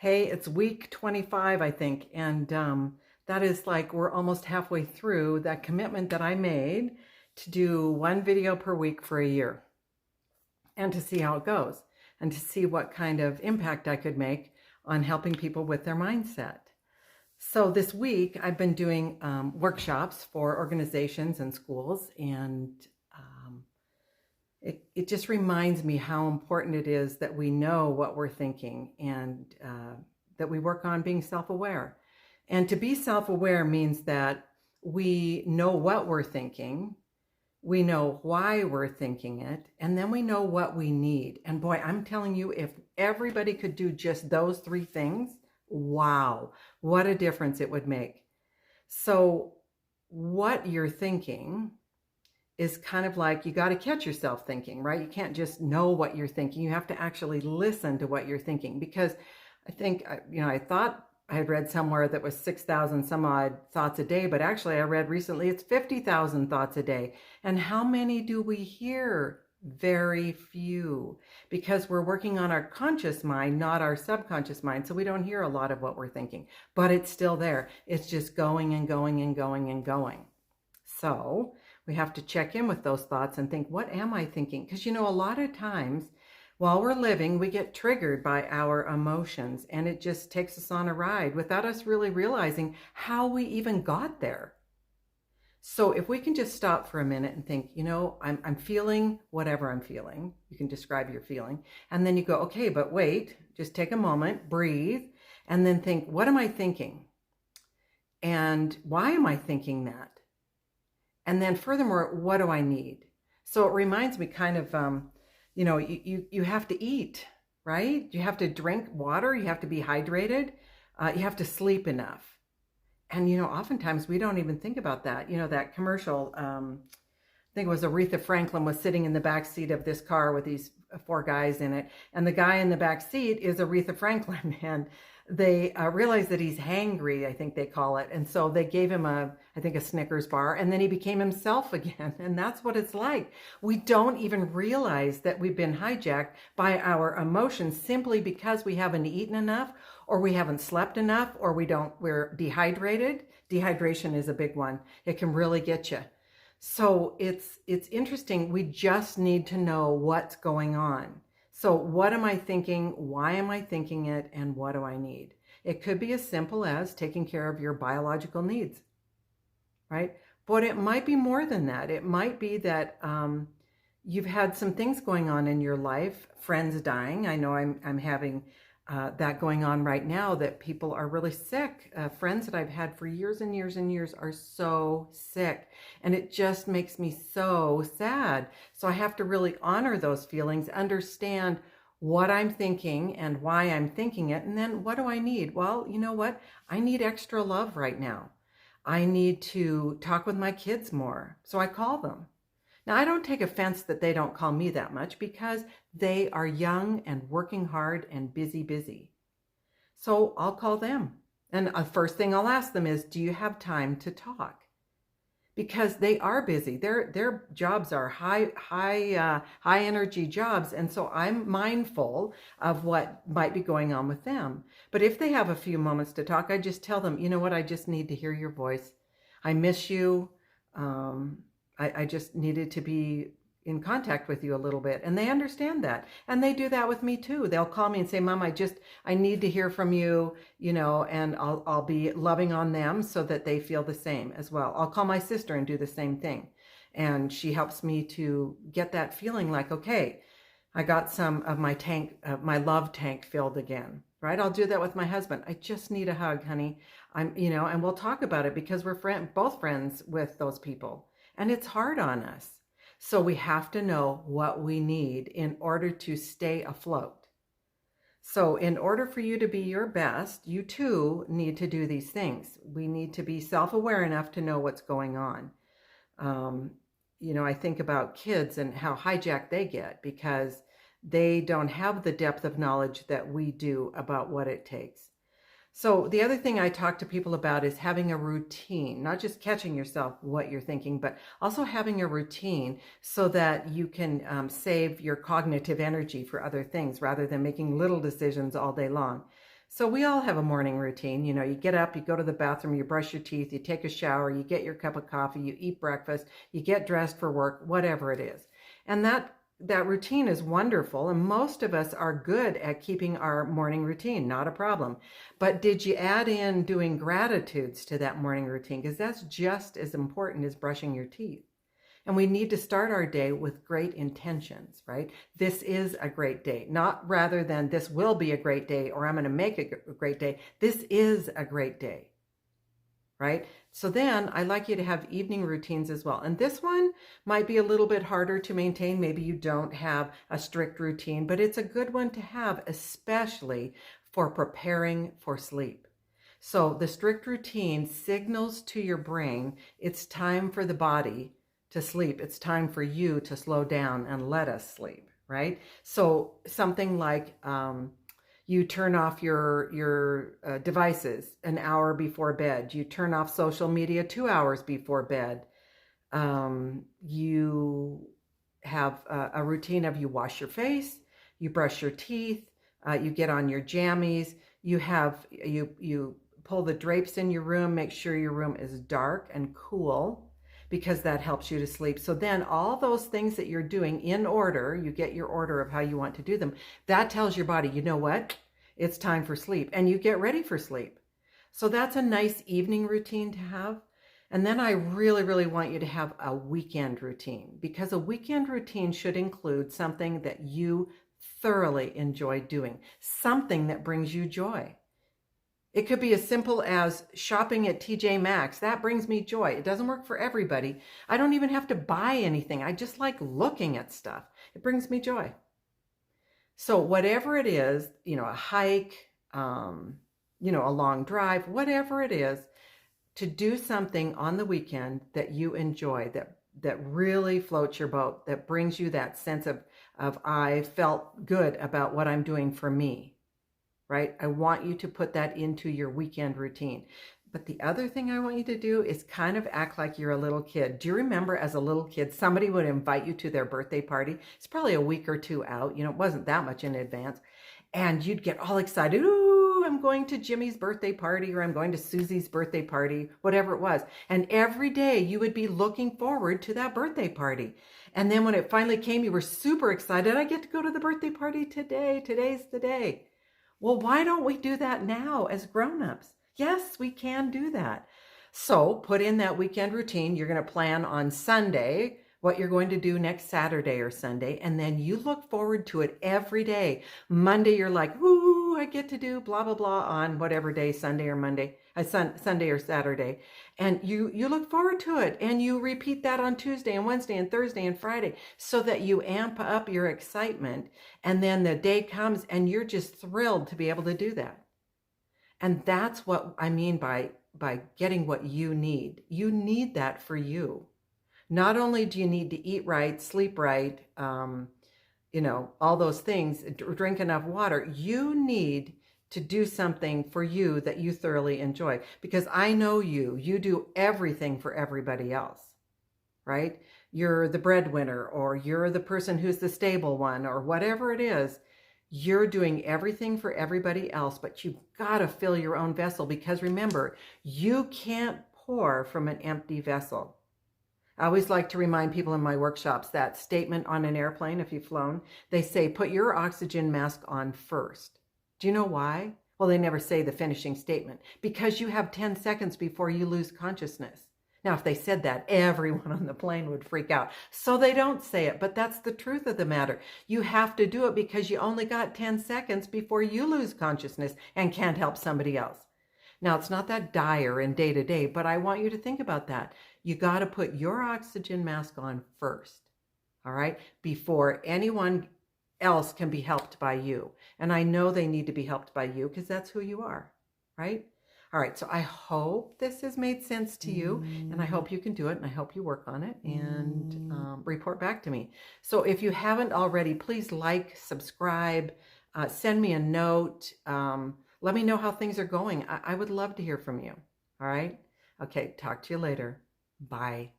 Hey, it's week 25, I think, and that is like we're almost halfway through that commitment that I made to do one video per week for a year and to see how it goes and to see what kind of impact I could make on helping people with their mindset. So this week I've been doing workshops for organizations and schools, and um, it just reminds me how important it is that we know what we're thinking and that we work on being self-aware. And to be self-aware means that we know what we're thinking, we know why we're thinking it, and then we know what we need. And boy, I'm telling you, if everybody could do just those three things, wow, what a difference it would make. So what you're thinking is kind of like you got to catch yourself thinking, right? You can't just know what you're thinking. You have to actually listen to what you're thinking, because I think, I thought I had read somewhere that was 6,000 some odd thoughts a day, but actually I read recently it's 50,000 thoughts a day. And how many do we hear? Very few, because we're working on our conscious mind, not our subconscious mind. So we don't hear a lot of what we're thinking, but it's still there. It's just going and going and going and going. So we have to check in with those thoughts and think, what am I thinking? Because, a lot of times while we're living, we get triggered by our emotions, and it just takes us on a ride without us really realizing how we even got there. So if we can just stop for a minute and think, I'm feeling whatever I'm feeling. You can describe your feeling. And then you go, okay, but wait, just take a moment, breathe, and then think, what am I thinking? And why am I thinking that? And then furthermore, what do I need? So it reminds me kind of, you have to eat, right? You have to drink water. You have to be hydrated. You have to sleep enough. And, oftentimes we don't even think about that. That commercial, I think it was Aretha Franklin was sitting in the back seat of this car with these four guys in it. And the guy in the back seat is Aretha Franklin. And they realized that he's hangry, I think they call it. And so they gave him a Snickers bar, and then he became himself again. And that's what it's like. We don't even realize that we've been hijacked by our emotions simply because we haven't eaten enough, or we haven't slept enough, or we're dehydrated. Dehydration is a big one. It can really get you. So it's interesting. We just need to know what's going on. So what am I thinking? Why am I thinking it? And what do I need? It could be as simple as taking care of your biological needs, right? But it might be more than that. It might be that you've had some things going on in your life, friends dying. I know I'm having that going on right now, that people are really sick. Friends that I've had for years and years and years are so sick, and it just makes me so sad. So I have to really honor those feelings, understand what I'm thinking and why I'm thinking it, and then what do I need? Well, you know what? I need extra love right now. I need to talk with my kids more, so I call them. Now, I don't take offense that they don't call me that much, because they are young and working hard and busy. So I'll call them. And the first thing I'll ask them is, do you have time to talk? Because they are busy. Their jobs are high energy jobs. And so I'm mindful of what might be going on with them. But if they have a few moments to talk, I just tell them, you know what, I just need to hear your voice. I miss you. I just needed to be in contact with you a little bit. And they understand that. And they do that with me too. They'll call me and say, Mom, I need to hear from you, and I'll be loving on them so that they feel the same as well. I'll call my sister and do the same thing. And she helps me to get that feeling like, okay, I got some of my my love tank filled again, right? I'll do that with my husband. I just need a hug, honey. And we'll talk about it, because we're both friends with those people. And it's hard on us. So we have to know what we need in order to stay afloat. So in order for you to be your best, you too need to do these things. We need to be self-aware enough to know what's going on. I think about kids and how hijacked they get, because they don't have the depth of knowledge that we do about what it takes. So the other thing I talk to people about is having a routine, not just catching yourself what you're thinking, but also having a routine so that you can save your cognitive energy for other things rather than making little decisions all day long. So we all have a morning routine. You know, you get up, you go to the bathroom, you brush your teeth, you take a shower, you get your cup of coffee, you eat breakfast, you get dressed for work, whatever it is. And that routine is wonderful, and most of us are good at keeping our morning routine, not a problem. But did you add in doing gratitudes to that morning routine? Because that's just as important as brushing your teeth. And we need to start our day with great intentions, right? This is a great day, not rather than this will be a great day or I'm going to make a great day. This is a great day, right? So then I like you to have evening routines as well. And this one might be a little bit harder to maintain. Maybe you don't have a strict routine, but it's a good one to have, especially for preparing for sleep. So the strict routine signals to your brain it's time for the body to sleep. It's time for you to slow down and let us sleep, right? So something like you turn off your devices an hour before bed. You turn off social media 2 hours before bed. You have a routine of you wash your face, you brush your teeth, you get on your jammies, you pull the drapes in your room, make sure your room is dark and cool because that helps you to sleep. So then all those things that you're doing in order, you get your order of how you want to do them. That tells your body, you know what? It's time for sleep, and you get ready for sleep. So that's a nice evening routine to have. And then I really, really want you to have a weekend routine, because a weekend routine should include something that you thoroughly enjoy doing, something that brings you joy. It could be as simple as shopping at TJ Maxx. That brings me joy. It doesn't work for everybody. I don't even have to buy anything. I just like looking at stuff. It brings me joy. So whatever it is, you know, a hike, you know, a long drive, whatever it is, to do something on the weekend that you enjoy, that really floats your boat, that brings you that sense of I felt good about what I'm doing for me. Right? I want you to put that into your weekend routine. But the other thing I want you to do is kind of act like you're a little kid. Do you remember as a little kid, somebody would invite you to their birthday party? It's probably a week or two out. You know, it wasn't that much in advance. And you'd get all excited. Ooh, I'm going to Jimmy's birthday party, or I'm going to Susie's birthday party, whatever it was. And every day you would be looking forward to that birthday party. And then when it finally came, you were super excited. I get to go to the birthday party today. Today's the day. Well, why don't we do that now as grown-ups? Yes, we can do that. So put in that weekend routine. You're going to plan on Sunday what you're going to do next Saturday or Sunday, and then you look forward to it every day. Monday, you're like, woo, I get to do blah, blah, blah on whatever day, Sunday or Monday, Sunday or Saturday. And you look forward to it, and you repeat that on Tuesday and Wednesday and Thursday and Friday so that you amp up your excitement. And then the day comes and you're just thrilled to be able to do that. And that's what I mean by getting what you need. You need that for you. Not only do you need to eat right, sleep right, you know, all those things, drink enough water, you need to do something for you that you thoroughly enjoy. Because I know you do everything for everybody else, right? You're the breadwinner, or you're the person who's the stable one, or whatever it is. You're doing everything for everybody else, but you've got to fill your own vessel, because remember, you can't pour from an empty vessel. I always like to remind people in my workshops that statement on an airplane, if you've flown, they say, put your oxygen mask on first. Do you know why? Well, they never say the finishing statement, because you have 10 seconds before you lose consciousness. Now, if they said that, everyone on the plane would freak out. So they don't say it, but that's the truth of the matter. You have to do it because you only got 10 seconds before you lose consciousness and can't help somebody else. Now, it's not that dire in day to day, but I want you to think about that. You got to put your oxygen mask on first, all right, before anyone else can be helped by you. And I know they need to be helped by you because that's who you are, right? All right, so I hope this has made sense to you, and I hope you can do it, and I hope you work on it and report back to me. So if you haven't already, please like, subscribe, send me a note. Let me know how things are going. I would love to hear from you. All right? Okay, talk to you later. Bye.